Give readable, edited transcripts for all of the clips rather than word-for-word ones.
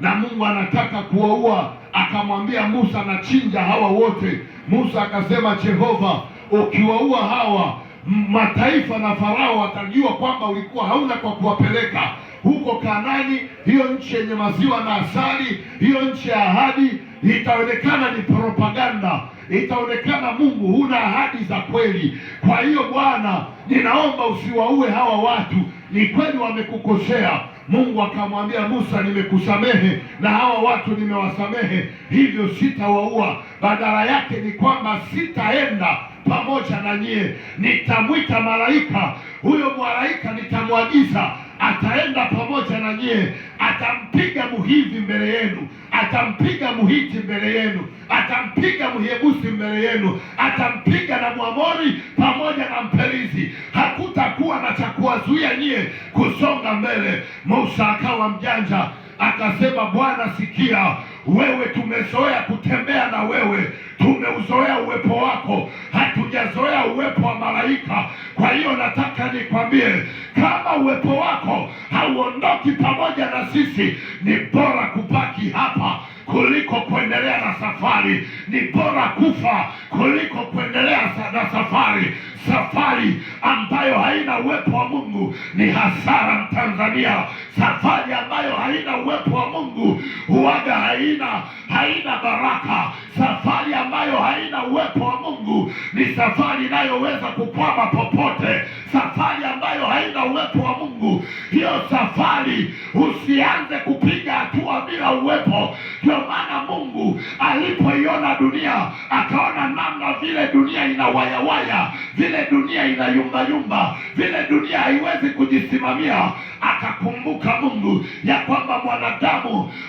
na Mungu anataka kuwaua. Akamwambia Musa, nachinja hawa wote. Musa akasema, Jehova, ukiwaua hawa mataifa na Farao watajua kwamba ulikuwa hauna kwa kuwapeleka huko Kanaani, hiyo nchi yenye maziwa na asali, hiyo nchi ya ahadi. Itaonekana ni propaganda, itaonekana Mungu huna ahadi za kweli. Kwa hiyo Bwana, ninaomba usiwaue hawa watu, ni kweli wamekukosea. Mungu akamwambia Musa, nimekusamehe na hawa watu nimewasamehe, hivyo sitawaua. Badala yake ni kwamba sitaenda pamoja na nyie, nitamwita malaika. Huyo malaika nitamwagiza, ataenda pamoja na nyie, atampiga Mhivi mbele yenu, atampiga Mhiti mbele yenu, atampiga Myebusi mbele yenu, atampiga na Mwamori pamoja na Mperizi. Hakutakuwa na cha kuwazuia nyie kusonga mbele. Musa akawa mjanja, akasema, Bwana sikia, wewe tumezoea kutembea na wewe, tumeuzoea uwepo wako, hatujazoea uwepo wa malaika. Kwa hiyo nataka nikwambie, kama uwepo wako hauondoki pamoja na sisi, ni bora kubaki hapa kuliko kuendelea na safari. Ni bora kufa kuliko kuendelea na safari. Safari ambayo haina uwepo wa Mungu ni hasara, Mtanzania. Safari ambayo haina uwepo wa Mungu huwaga haina baraka. Safari ambayo haina uwepo wa Mungu ni safari inayoweza kukwama popote. Safari ambayo haina uwepo wa Mungu, hiyo safari usianze kupiga hatua bila uwepo. Ndio maana Mungu alipoiona dunia, akaona namna vile dunia ina wayawaya, vile dunia ina yumbayumba, vile dunia haiwezi kujisimamia. Akakumbuka Mungu ya kwamba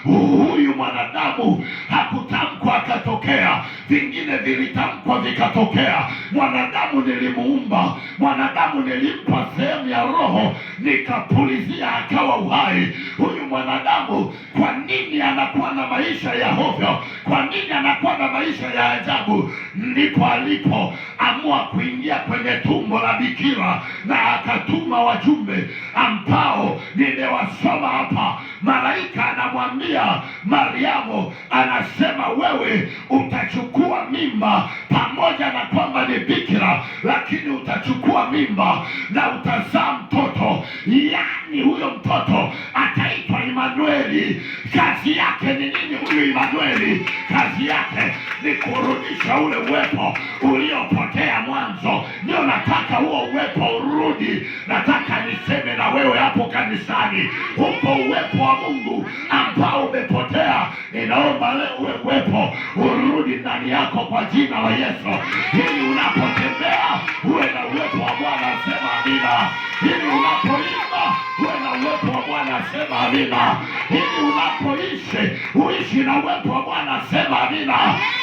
huyu mwanadamu hakutamkwa akatokea, vingine vilitamkwa vikatokea. Mwanadamu nilimuumba, mwanadamu nilimpa sehemu ya roho, nikapulizia akawa uhai. Huyu mwanadamu kwa nini anakuwa na maisha ya hovyo? Kwa nini anakuwa na maisha ya ajabu? Ndipo alipoamua kuingia kwenye tumbo la bikira, na akatuma wajumbe ambao nimewasoma hapa. Malaika anamwambia Mariamu, anasema, wewe utachukua mimba, pamoja na kwamba ni bikira, lakini utachukua mimba na utazaa mtoto. Yani huyo mtoto ataitwa Imanueli. Kazi yake ni nini huyu Imanueli? Kazi yake ni kurudisha ule uwepo uliopotea mwanzo. Ndio nataka huo uwepo urudi. Nataka niseme na wewe hapo kanisani, huko uwepo wa Mungu ambao umepotea, ninaomba leo ule uwepo urudi ndani yako kwa jina la Yesu, ili unapotembea uwe na uwepo wa Bwana. Sema amina. Ili unapoimba uwe na uwepo wa Bwana. Sema amina. Ili unapoishi uishi na uwepo wa Bwana. Sema amina.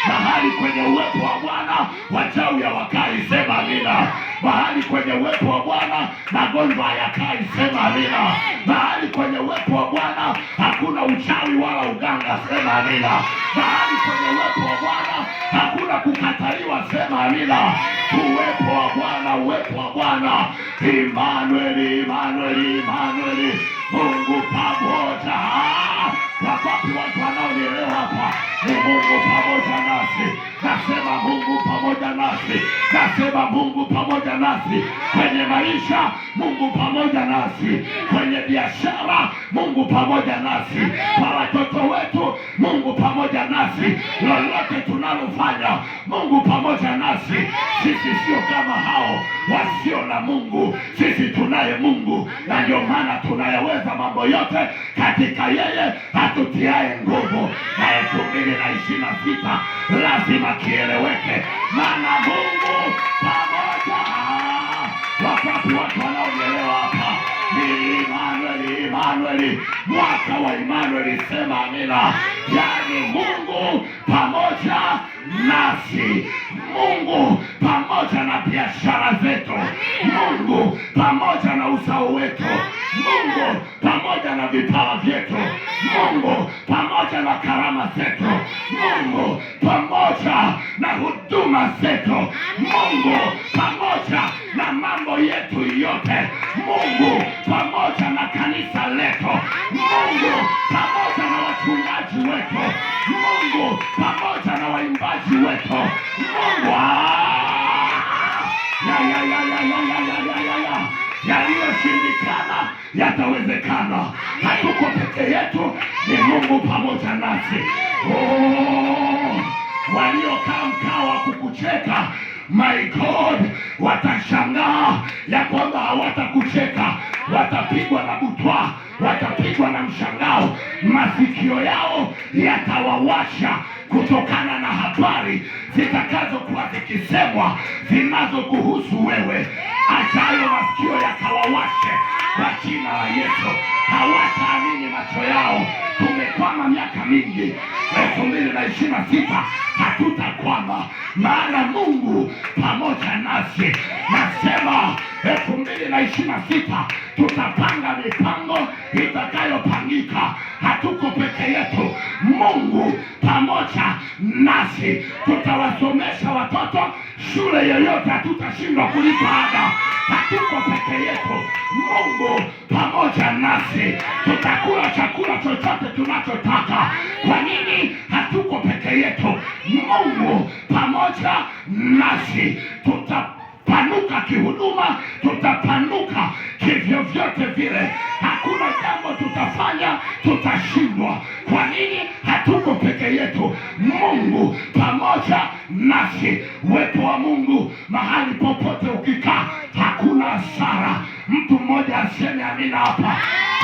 Mahali kwenye uwepo wa Bwana wachawi hawakai. Sema amina. Mahali kwenye uwepo wa Bwana magonjwa hayakai. Sema amina. Mahali kwenye uwepo wa Bwana hakuna uchawi wala uganga. Sema amina. Mahali kwenye uwepo wa Bwana hakuna kukataliwa. Sema amina. Uwepo wa Bwana, uwepo wa Bwana. Imanueli, Imanueli, Imanueli, Mungu pamoja. Wakati watu wanaonielewa hapa, ni Mungu pamoja nasi. Nasema Mungu pamoja nasi. Nasema Mungu pamoja nasi. Kwenye maisha Mungu pamoja nasi. Kwenye biashara Mungu pamoja nasi. Kwa watoto wetu Mungu pamoja nasi. Lolote tunalofanya Mungu pamoja nasi. Sisi sio kama hao wasio na Mungu. Sisi tunaye Mungu, na ndio maana tunayaweza mambo yote katika yeye atutiaye nguvu. Na 2026 lazima kieleweke, maana Mungu pamoja. Wakati watu wanaoelewa hapa ni Imanueli, Imanueli, mwaka wa Imanueli. Sema amina. Yani Mungu pamoja nasi. Mungu pamoja na biashara zetu, Mungu pamoja na uzao wetu, Mungu pamoja na vipawa vyetu, Mungu pamoja na karama zetu, Mungu pamoja na huduma zetu, Mungu pamoja na mambo yetu yote, Mungu pamoja na kanisa letu, Mungu pamoja na wachungaji wetu, Mungu pamoja na waimbaji wetu, Mungu yaliyoshindikana yatawezekana. Hatuko peke yetu, ni Mungu pamoja nasi. Waliokaa mkao wa kukucheka, my God, watashangaa ya kwamba hawatakucheka. Watapigwa na butwa, watapigwa na mshangao. Masikio yao yatawawasha kutokana na habari zitakazokuwa zikisemwa zinazokuhusu wewe. Achayo masikio yakawawashe kwa jina la Yesu. Hawataamini macho yao. Tumekwama miaka mingi. 2026 hatutakwama, maana Mungu pamoja nasi. Nasema 2026 tutapanga mipango itakayopangika. Hatuko peke yetu, Mungu pamoja nasi. Tutawasomesha watoto shule yoyote, hatutashindwa kulipa ada. Hatuko peke yetu, Mungu pamoja nasi. Tutakula chakula chochote tunachotaka. Kwa nini? Hatuko peke yetu, Mungu pamoja nasi. Tutapanuka kihuduma, tutapanuka kivyovyote vile. Hakuna jambo tutafanya tutashindwa. Kwa nini? Hatuko peke yetu, Mungu pamoja nasi. Uwepo wa Mungu mahali popote ukikaa, hakuna hasara. Mtu mmoja aseme amina hapa.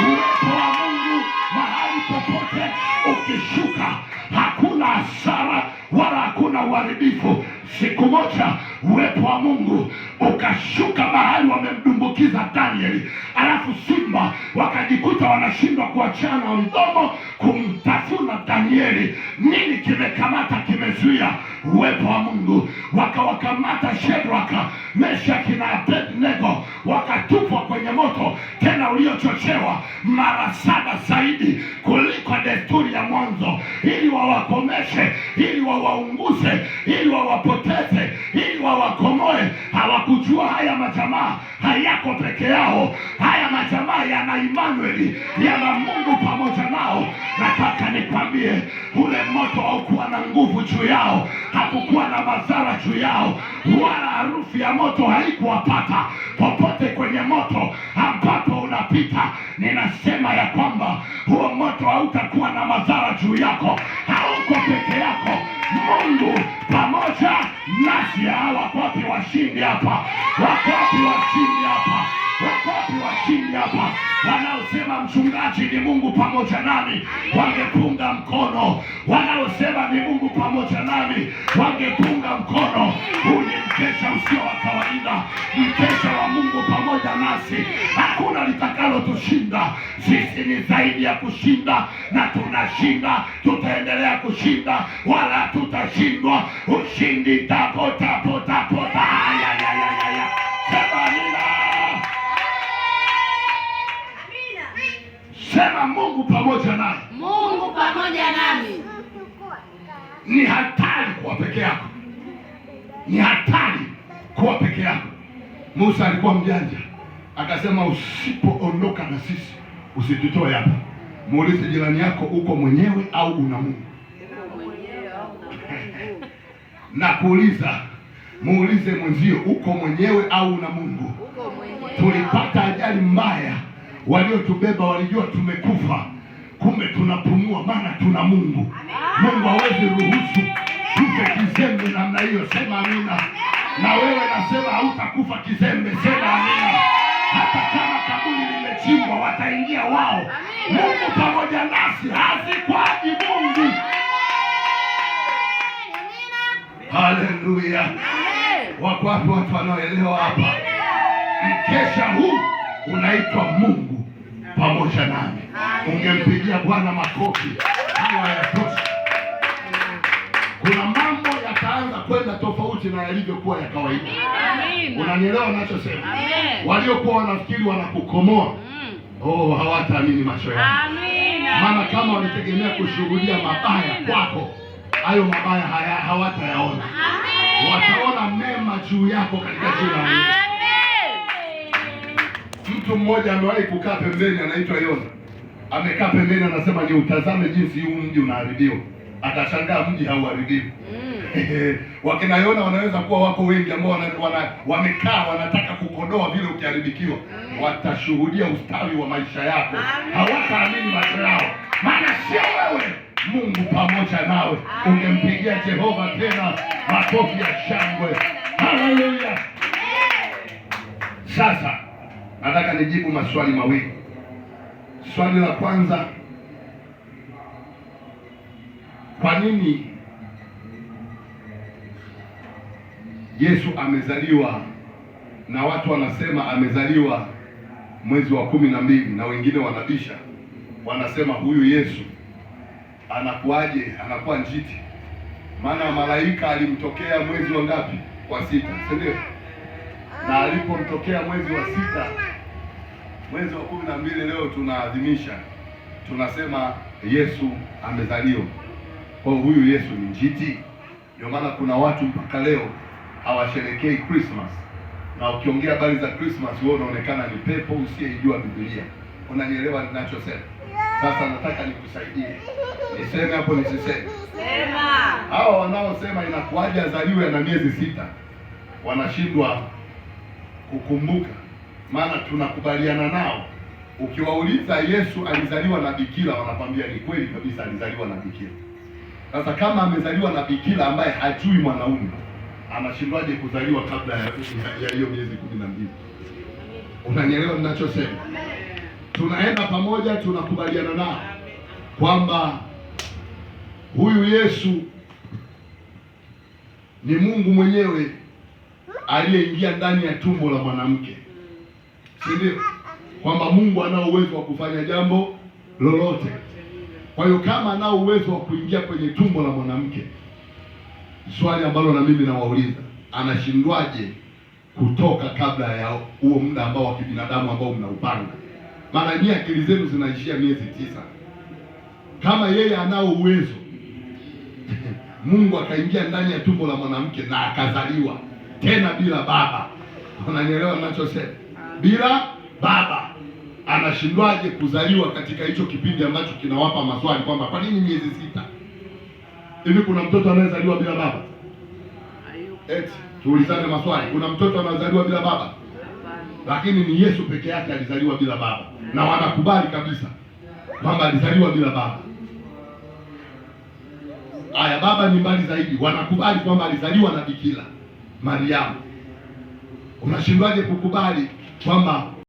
Uwepo wa Mungu mahali popote ukishuka, hakuna hasara wala hakuna uharibifu. Siku moja uwepo wa Mungu ukashuka mahali wamemdumbukiza Danieli, alafu simba wakajikuta wanashindwa kuachana mdomo kumtafuna Danieli. Nini kimekamata, kimezuia? Uwepo wa Mungu. Wakawakamata Shadraka, Meshaki na Abednego, wakatupwa kwenye moto, tena uliochochewa mara 7 zaidi kuliko desturi ya mwanzo, ili wawakomeshe, ili wawaunguze, ili wawapoteze, ili wawakomoe. Hawakujua haya majamaa hayako peke yao. Haya majamaa yana Immanueli, yana Mungu pamoja nao. Nataka nikwambie, ule moto haukuwa na nguvu juu yao, hakukuwa na madhara juu yao, wala harufu ya moto haikuwapata. Popote kwenye moto ambapo unapita, ninasema ya kwamba huo moto hautakuwa na madhara juu yako. Hauko peke yako, Mungu pamoja nasi. Wako wapi washindi hapa? Wako wapi washindi hapa? Wako wapi washindi hapa? Wanaosema mchungaji ni Mungu pamoja nami, wangepunga mkono. Wanaosema ni Mungu pamoja nami, wangepunga mkono. Huu ni mkesha usio wa kawaida, mkesha wa Mungu pamoja nasi. Hakuna litakalo tushinda. Sisi ni zaidi ya kushinda, na tunashinda. Tutaendelea kushinda, wala tutashindwa. Ushindi tapo tapo tapo. Sema amina. Sema Mungu pamoja nami. Mungu pamoja nami. Ni hatari kuwa peke yako, ni hatari kuwa peke yako. Musa alikuwa mjanja, akasema usipoondoka na sisi usitutoe hapa. Muulize jirani yako, uko mwenyewe au una Mungu? Na kuuliza, muulize mwenzio, uko mwenyewe au una Mungu? Tulipata ajali mbaya, waliotubeba walijua tumekufa, kumbe tunapumua, maana tuna Mungu. Mungu hawezi ruhusu tufe kizembe namna hiyo. Sema amina. Na wewe nasema hautakufa kizembe. Sema amina. Hata kama kaburi limechimbwa, wataingia wao. Mungu pamoja nasi, hazikwaji Mungu. Haleluya. Wako wapi watu wanaoelewa hapa? Mkesha huu unaitwa Mungu pamoja nami. Ungempigia Bwana makofi. Hawa yatosha. Kuna mambo ya yataanza kwenda tofauti na yalivyokuwa ya kawaida. Amina. Unanielewa ninachosema? Amen. Waliokuwa wanafikiri wanakukomoa, hawataamini macho yao. Amina. Maana kama walitegemea kushuhudia mabaya kwako, hayo mabaya hawatayaona. Wataona mema juu yako katika jina la Yesu. Mtu mmoja amewahi kukaa pembeni, anaitwa Yona. Amekaa pembeni, anasema ni utazame jinsi huu mji unaharibiwa. Akashangaa mji hauharibiwi. Wakina Yona wanaweza kuwa wako wengi ambao wamekaa wanataka kukodoa vile ukiharibikiwa. Watashuhudia ustawi wa maisha yako. Hawataamini macho yao, maana sio wewe, Mungu pamoja nawe. Ungempigia Jehova tena makofi ya shangwe. Haleluya. Sasa nataka nijibu maswali mawili. Swali la kwanza, kwa nini Yesu amezaliwa na watu wanasema amezaliwa mwezi wa 12 na wengine wanabisha, wanasema huyu Yesu anakuaje, anakuwa njiti? Maana malaika alimtokea mwezi wa ngapi? Wa 6, si ndio? Na alipomtokea mwezi wa 6, mwezi wa 12 leo tunaadhimisha, tunasema Yesu amezaliwa. Kwa huyu Yesu ni njiti? Ndio maana kuna watu mpaka leo hawasherekei Christmas, na ukiongea habari za Christmas wewe unaonekana ni pepo usiyejua Biblia. Unanielewa ninachosema? Sasa nataka nikusaidie, niseme hapo nisiseme? Sema. Hao wanaosema inakuaje azaliwe na miezi 6 wanashindwa kukumbuka, maana tunakubaliana nao. Ukiwauliza Yesu alizaliwa na bikira, wanakwambia ni kweli kabisa, alizaliwa na bikira. Sasa kama amezaliwa na bikira ambaye hajui mwanaume, anashindwaje kuzaliwa kabla ya hiyo miezi 12? Unanielewa ninachosema? Tunaenda pamoja, tunakubaliana nao kwamba huyu Yesu ni Mungu mwenyewe aliyeingia ndani ya tumbo la mwanamke, si ndio? Kwamba Mungu anao uwezo wa kufanya jambo lolote. Kwa hiyo kama anao uwezo wa kuingia kwenye tumbo la mwanamke, swali ambalo na mimi nawauliza, anashindwaje kutoka kabla ya huo muda ambao wa kibinadamu ambao mnaupanga? Maana nyie akili zenu zinaishia miezi 9. Kama yeye anao uwezo Mungu akaingia ndani ya tumbo la mwanamke na akazaliwa tena bila baba. Unanielewa ninachosema? Bila baba, anashindwaje kuzaliwa katika hicho kipindi ambacho kinawapa maswali kwamba kwa nini miezi 6? Hivi kuna mtoto anayezaliwa bila baba? Eti tuulizane maswali, kuna mtoto anazaliwa bila baba? Lakini ni Yesu peke yake alizaliwa bila baba, na wanakubali kabisa kwamba alizaliwa bila baba. Aya, baba ni mbali zaidi, wanakubali kwamba alizaliwa na bikira Mariamu. Unashindwaje kukubali kwamba